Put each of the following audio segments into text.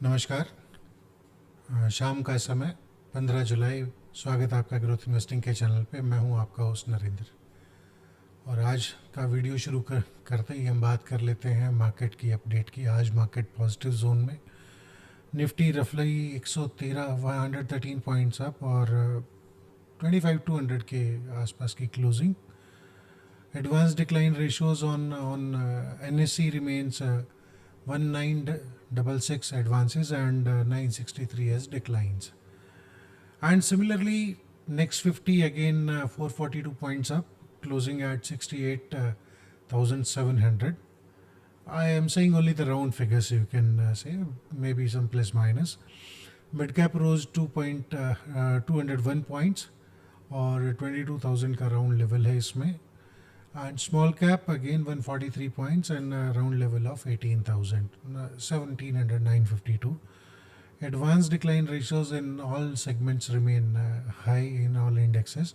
नमस्कार। शाम का समय 15 जुलाई। स्वागत है आपका ग्रोथ इन्वेस्टिंग के चैनल पे। मैं हूं आपका होस्ट नरेंद्र। और आज का वीडियो शुरू करते ही हम बात कर लेते हैं मार्केट की अपडेट की। आज मार्केट पॉजिटिव जोन में, निफ्टी रफली 113 पॉइंट्स अप और 25,200 के आसपास की closing. Advance decline ratios on NSE remains 1966 advances and 963 as declines. And similarly, next 50 again 442 points up, closing at 68,700. I am saying only the round figures, you can say maybe some plus minus. Mid cap rose 201 points और 22,000 का round level है इसमें. And small cap again 143 points and a round level of 18,000, 17,952. Advanced decline ratios in all segments remain high in all indexes.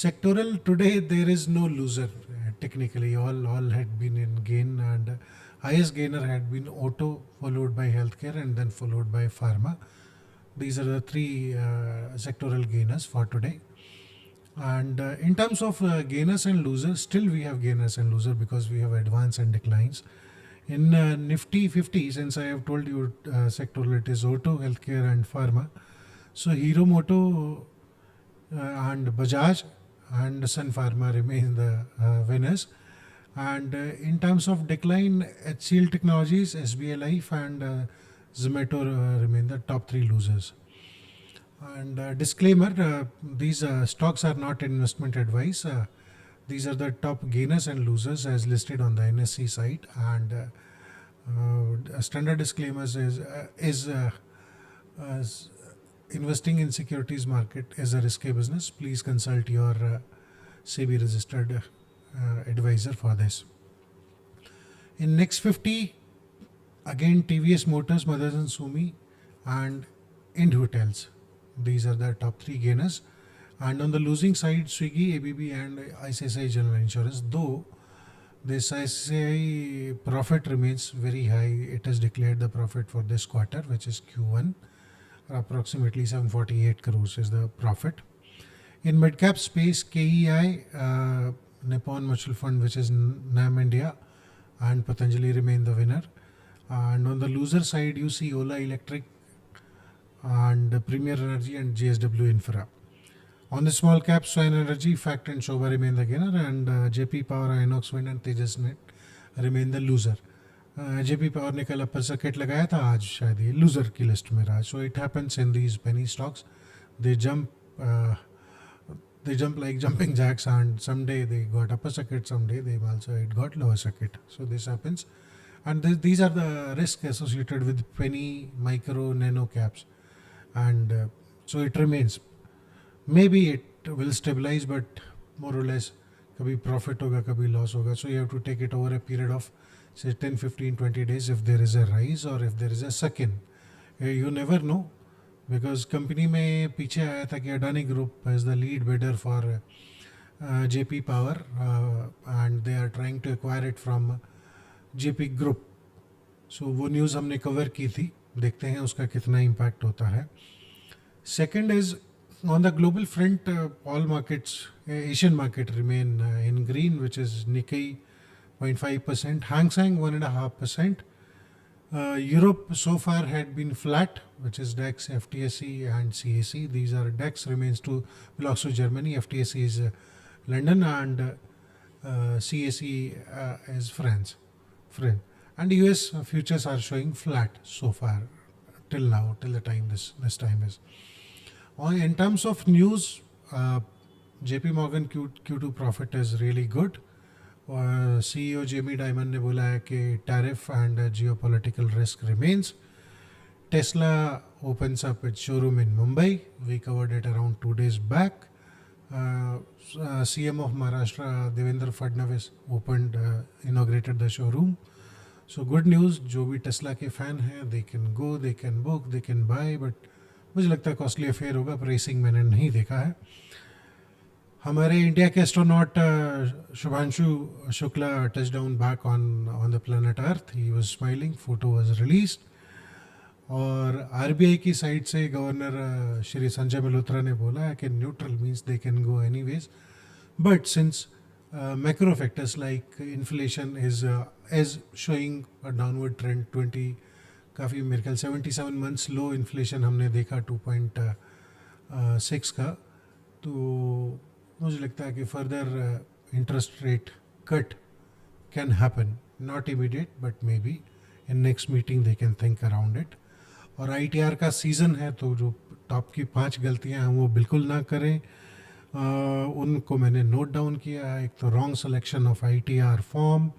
Sectoral, today there is no loser. Technically all had been in gain, and highest gainer had been auto, followed by healthcare and then followed by pharma. These are the three sectoral gainers for today. And in terms of gainers and losers, still we have gainers and losers because we have advance and declines. In Nifty 50, since I have told you sectoral, it is auto, healthcare and pharma. So Hero Moto and Bajaj and Sun Pharma remain the winners. And in terms of decline, HCL Technologies, SBI Life and Zomato remain the top three losers. And disclaimer, these stocks are not investment advice. These are the top gainers and losers as listed on the NSE site. And standard disclaimers is investing in securities market is a risky business. Please consult your SEBI registered advisor for this. In next 50, again TVS Motors, Motherson Sumi and Ind Hotels. These are the top three gainers. And on the losing side, Swiggy, ABB and ICICI General Insurance. Though this ICICI profit remains very high, it has declared the profit for this quarter, which is Q1. Approximately 748 crores is the profit. In mid-cap space, KEI, Nippon Mutual Fund, which is NAM India, and Patanjali remain the winner. And on the loser side, you see Ola Electric and Premier Energy and JSW Infra. On the small cap, Swan Energy, Fact and Shobha remain the gainer, and JP Power, Inox Wind and Tejas Net remain the loser. JP Power ने कल upper circuit लगाया था, आज शायद ये loser की list में रहा. So it happens in these penny stocks. They jump like jumping jacks, and someday they got upper circuit, someday it got lower circuit. So this happens, and these are the risks associated with penny, micro, nano caps. And so it remains. Maybe it will stabilize, but more or less kabhi profit hoga, kabhi loss hoga. So you have to take it over a period of say 10, 15, 20 days if there is a rise or if there is a suck-in. You never know, because company में पीछे आया था कि Adani Group is the lead bidder for JP Power and they are trying to acquire it from JP Group. So वो news हमने cover की थी. देखते हैं उसका कितना इम्पैक्ट होता है. Second is on the global front, all markets, Asian market remain in green, which is Nikkei 0.5%, Hang Seng 1.5%. Europe so far had been flat, which is DAX, FTSE and CAC. These are DAX remains belongs to Germany, FTSE is London, and CAC is France. And US futures are showing flat so far till now, till the time this time is. In terms of news, JP Morgan Q2 profit is really good. CEO Jamie Dimon ने बोला है कि tariff and geopolitical risk remains. Tesla opens up its showroom in Mumbai. We covered it around 2 days back. CM of Maharashtra Devendra Fadnavis inaugurated the showroom. So good news. जो भी Tesla के fan हैं, they can go, they can book, they can buy. But मुझे लगता है costly affair होगा. Pricing मैंने नहीं देखा है. हमारे इंडिया के astronaut Shubhanshu Shukla touched down back on the planet Earth. He was smiling. Photo was released. और आरबीआई की साइड से गवर्नर श्री संजय मल्होत्रा ने बोला है कि neutral means they can go anyways, but since macro factors like inflation is showing a downward trend 20 काफ़ी मेरे ख्याल 77 मंथ्स लो इन्फ्लेशन हमने देखा 2.6 का, तो मुझे लगता है कि further interest rate cut can happen, not immediate but may be in next meeting they can think around it. और आईटीआर का सीज़न है, तो जो टॉप की 5 गलतियां हैं वो बिल्कुल ना करें। उनको मैंने नोट डाउन किया है। एक तो wrong selection of ITR form,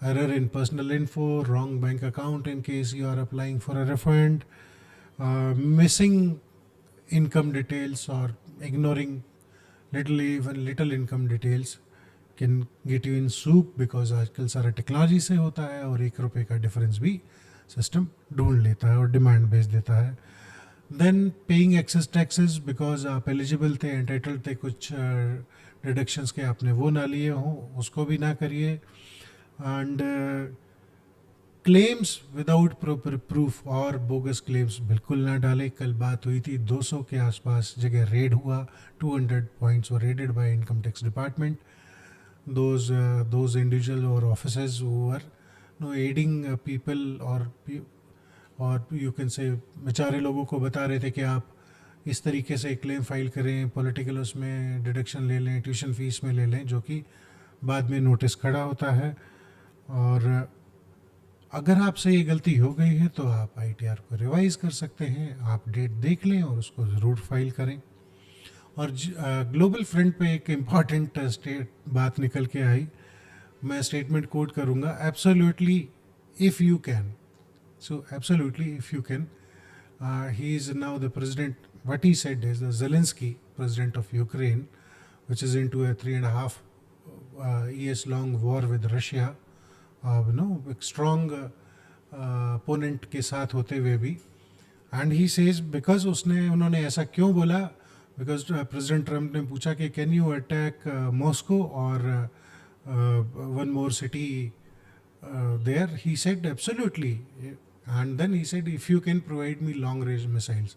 error in personal info, wrong bank account in case you are applying for a refund, missing income details or ignoring little income details can get you in soup, because आजकल सारा technology से होता है और ₹1 का difference भी system ढूंढ लेता है और डिमांड भेज देता है। Then paying excess taxes because आप एलिजिबल थे, एंटाइटल्ड थे, कुछ डिडक्शंस के आपने वो ना लिए हों, उसको भी ना करिए। And claims without proper proof और बोगस क्लेम्स बिल्कुल ना डालें। कल बात हुई थी 200 के आसपास जगह रेड हुआ, 200 points were raided by income tax department. those individual or officers who were aiding people or you can say बेचारे लोगों को बता रहे थे कि आप इस तरीके से क्लेम फाइल करें, पॉलिटिकल उसमें डिडक्शन ले लें, ट्यूशन फीस में ले लें, जो कि बाद में नोटिस खड़ा होता है। और अगर आपसे ये गलती हो गई है तो आप आईटीआर को रिवाइज कर सकते हैं, आप डेट देख लें और उसको ज़रूर फाइल करें। और ग्लोबल फ्रंट पे एक इम्पॉर्टेंट बात निकल के आई, मैं स्टेटमेंट कोट करूँगा, absolutely if you can, so absolutely if you can, he is now the president, what he said is the Zelensky, president of Ukraine, which is into a 3.5 years long war with Russia, एक strong opponent के साथ होते हुए भी। And he says, because उन्होंने ऐसा क्यों बोला, बिकॉज प्रेसिडेंट ट्रम्प ने पूछा कि कैन यू अटैक मॉस्को और one more city there, he said absolutely, and then he said if you can provide me long range missiles.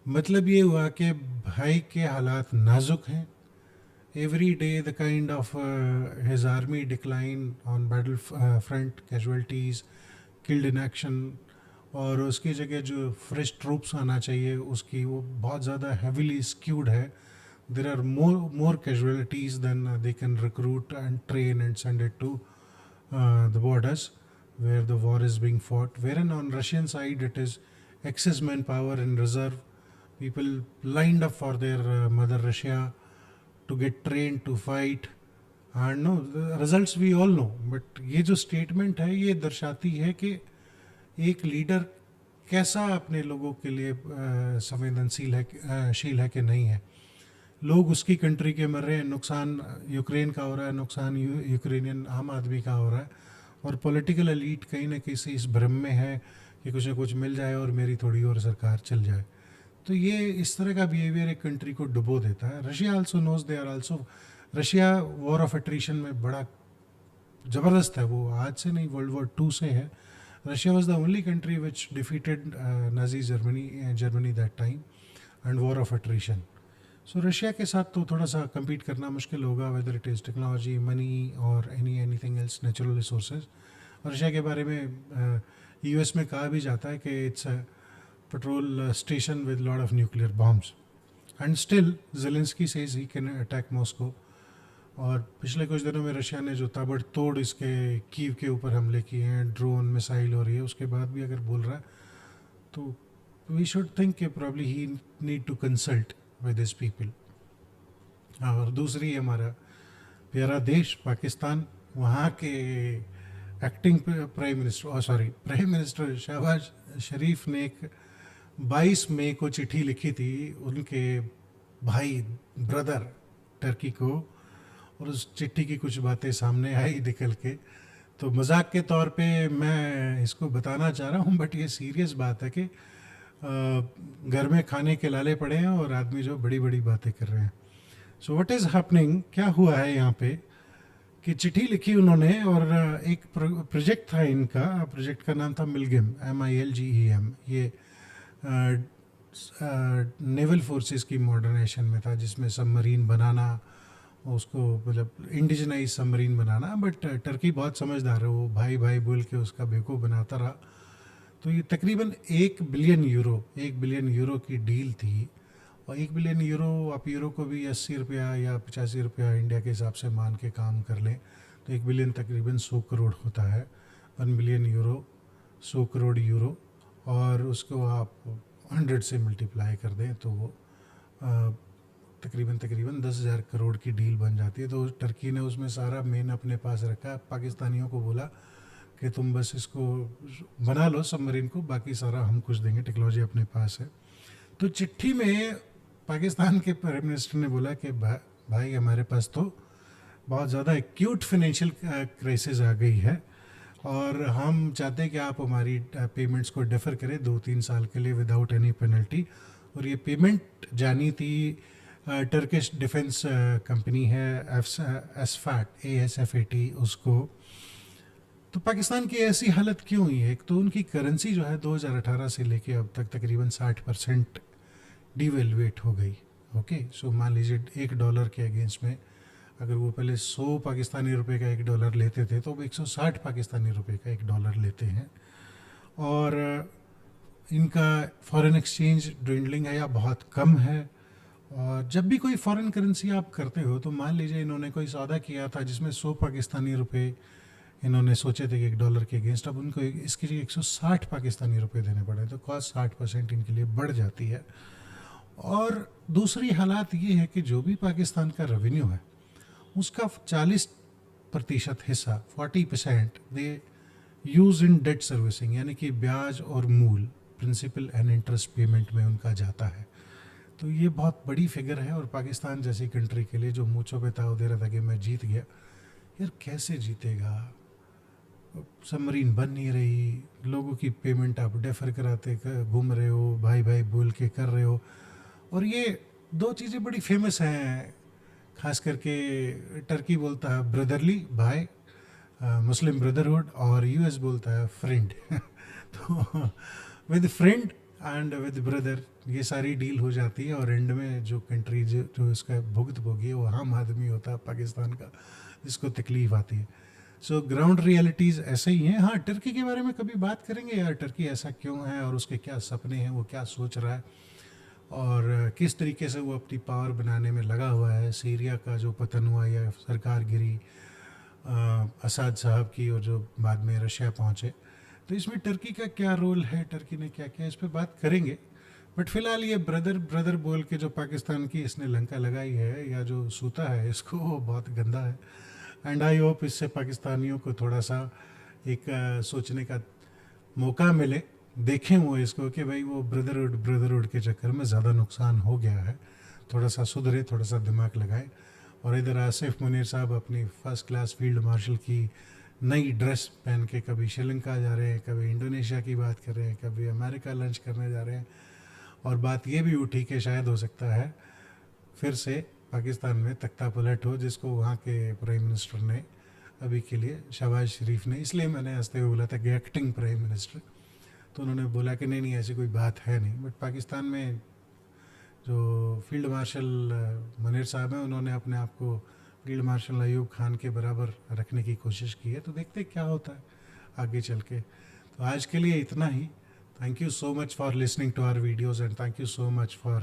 मतलब ये हुआ कि भाई के हालात नाजुक हैं। Every day the kind of his army decline on battle front, casualties, killed in action, और उसकी जगह जो फ्रेश ट्रूप्स आना चाहिए उसकी वो बहुत ज़्यादा heavily skewed है। There are more casualties than they can recruit and train and send it to the borders where the war is being fought. Wherein on Russian side it is excess manpower in reserve, people lined up for their mother Russia to get trained to fight, and no, the results we all know। but ये जो statement है ये दर्शाती है कि एक leader कैसा अपने लोगों के लिए संवेदनशील है, शील है कि नहीं है। लोग उसकी कंट्री के मर रहे हैं, नुकसान यूक्रेन का हो रहा है, नुकसान यूक्रेनियन आम आदमी का हो रहा है, और पॉलिटिकल एलीट कहीं ना कहीं इस भ्रम में है कि कुछ ना कुछ मिल जाए और मेरी थोड़ी और सरकार चल जाए। तो ये इस तरह का बिहेवियर एक कंट्री को डुबो देता है। Russia also knows, they are also, Russia war of attrition में बड़ा ज़बरदस्त है, वो आज से नहीं, वर्ल्ड वॉर 2 से है। Russia was the only country which defeated Nazi Germany that time and war of attrition. So Russia के साथ तो थोड़ा सा कम्पीट करना मुश्किल होगा, whether it is technology, money और anything else, natural resources. Russia के बारे में यूएस में कहा भी जाता है कि it's patrol station with lot of nuclear bombs, and still Zelensky says he can attack Moscow। और पिछले कुछ दिनों में रशिया ने जो ताबड़तोड़ इसके कीव के ऊपर हमले किए हैं, ड्रोन मिसाइल और ये, उसके बाद भी अगर बोल रहा है तो वी शुड थिंक कि probably he need to consult with his people. और दूसरी हमारा प्यारा देश पाकिस्तान, वहाँ के acting prime minister Shahbaz Sharif ने एक 22 मई को चिट्ठी लिखी थी उनके भाई ब्रदर टर्की को, और उस चिट्ठी की कुछ बातें सामने आई निकल के। तो मजाक के तौर पे मैं इसको बताना चाह रहा हूँ, बट ये सीरियस बात है कि घर में खाने के लाले पड़े हैं और आदमी जो बड़ी बड़ी बातें कर रहे हैं। सो व्हाट इज़ हैपनिंग, क्या हुआ है यहाँ पे कि चिट्ठी लिखी उन्होंने, और एक प्रोजेक्ट था इनका, प्रोजेक्ट का नाम था मिलगेम, MILGEM। ये नेवल फोर्सेस की मॉडर्नाइजेशन में था, जिसमें सबमरीन बनाना, उसको मतलब indigenise submarine banana. But Turkey बहुत समझदार है, वो भाई भाई बोल के उसका बेवकूफ़ बनाता रहा। तो ये तकरीबन 1 बिलियन यूरो की डील थी। और 1 बिलियन यूरो, आप यूरो को भी 80 रुपया या 85 रुपया इंडिया के हिसाब से मान के काम कर लें, तो 1 बिलियन तकरीबन 100 करोड़ होता है। 1 बिलियन यूरो, 100 करोड़ यूरो, और उसको आप 100 से मल्टीप्लाई कर दें तो वो तकरीबन तकरीबन 10,000 करोड़ की डील बन जाती है। तो टर्की ने उसमें सारा मेन अपने पास रखा, पाकिस्तानियों को बोला कि तुम बस इसको बना लो सबमरीन को, बाकी सारा हम कुछ देंगे, टेक्नोलॉजी अपने पास है। तो चिट्ठी में पाकिस्तान के प्राइम मिनिस्टर ने बोला कि भाई हमारे पास तो बहुत ज़्यादा एक्यूट फाइनेंशियल क्राइसिस आ गई है, और हम चाहते हैं कि आप हमारी पेमेंट्स को डेफर करें 2-3 साल के लिए विदाउट एनी पेनल्टी। और ये पेमेंट जानी थी टर्किश डिफेंस कंपनी है एसफैट, ASFAT उसको। तो पाकिस्तान की ऐसी हालत क्यों हुई है? एक तो उनकी करेंसी जो है 2018 से लेके अब तक तकरीबन 60% डिवेलुएट हो गई। ओके, सो मान लीजिए $1 के अगेंस्ट में अगर वो पहले 100 पाकिस्तानी रुपए का $1 लेते थे, तो अब 160 पाकिस्तानी रुपए का $1 लेते हैं। और इनका फॉरेन एक्सचेंज ड्विंडलिंग है या बहुत कम है। और जब भी कोई फॉरेन करेंसी आप करते हो, तो मान लीजिए इन्होंने कोई सौदा किया था जिसमें 100 पाकिस्तानी रुपए इन्होंने सोचे थे कि $1 के अगेंस्ट, अब उनको इसके लिए 160 पाकिस्तानी रुपए देने पड़े, तो कॉस्ट 60% इनके लिए बढ़ जाती है। और दूसरी हालात ये है कि जो भी पाकिस्तान का रेवेन्यू है उसका 40% हिस्सा, 40% दे यूज़ इन डेट सर्विसिंग, यानी कि ब्याज और मूल, प्रिंसिपल एंड इंटरेस्ट पेमेंट में उनका जाता है। तो ये बहुत बड़ी फिगर है, और पाकिस्तान जैसी कंट्री के लिए जो मूँछों पे ताव दे रहा था कि मैं जीत गया, यार कैसे जीतेगा? सबमरीन बन नहीं रही, लोगों की पेमेंट आप डेफर कराते घूम रहे हो, भाई भाई बोल के कर रहे हो। और ये दो चीज़ें बड़ी फेमस हैं, खास करके टर्की बोलता है ब्रदरली, भाई, मुस्लिम ब्रदरहुड, और US बोलता है फ्रेंड। तो with friend and with brother ये सारी डील हो जाती है, और एंड में जो कंट्री जो इसका भुगत भोगी है वो आम आदमी होता है पाकिस्तान का, जिसको तकलीफ़ आती है। सो ग्राउंड रियलिटीज़ ऐसे ही हैं। हाँ, टर्की के बारे में कभी बात करेंगे यार, टर्की ऐसा क्यों है और उसके क्या सपने हैं, वो क्या सोच रहा है, और किस तरीके से वो अपनी पावर बनाने में लगा हुआ है। सीरिया का जो पतन हुआ या सरकार गिरी असद साहब की, और जो बाद में रशिया पहुँचे, तो इसमें टर्की का क्या रोल है, टर्की ने क्या किया, इस पर बात करेंगे। बट फिलहाल ये ब्रदर ब्रदर बोल के जो पाकिस्तान की इसने लंका लगाई है, या जो सूता है इसको, वो बहुत गंदा है। एंड आई होप इससे पाकिस्तानियों को थोड़ा सा एक सोचने का मौका मिले, देखें वो इसको कि भाई वो ब्रदरहुड के चक्कर में ज़्यादा नुकसान हो गया है, थोड़ा सा सुधरे, थोड़ा सा दिमाग लगाए। और इधर आसिफ मुनीर साहब अपनी फर्स्ट क्लास फील्ड मार्शल की नई ड्रेस पहन के कभी श्रीलंका जा रहे हैं, कभी इंडोनेशिया की बात कर रहे हैं, कभी अमेरिका लंच करने जा रहे हैं। और बात ये भी उठी कि शायद हो सकता है फिर से पाकिस्तान में तख्ता पलट हो, जिसको वहाँ के प्राइम मिनिस्टर ने अभी के लिए, शहबाज शरीफ ने, इसलिए मैंने हंसते हुए बोला था कि एक्टिंग प्राइम मिनिस्टर, तो उन्होंने बोला कि नहीं नहीं ऐसी कोई बात है नहीं। बट पाकिस्तान में जो फील्ड मार्शल मुनीर साहब हैं, उन्होंने अपने आप को फील्ड मार्शल अयूब खान के बराबर रखने की कोशिश की है, तो देखते क्या होता है आगे चल के। तो आज के लिए इतना ही। Thank you so much for listening to our videos, and thank you so much for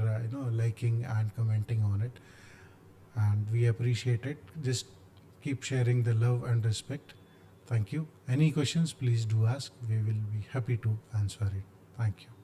liking and commenting on it, and we appreciate it. Just keep sharing the love and respect. Thank you. Any questions, please do ask. We will be happy to answer it. Thank you.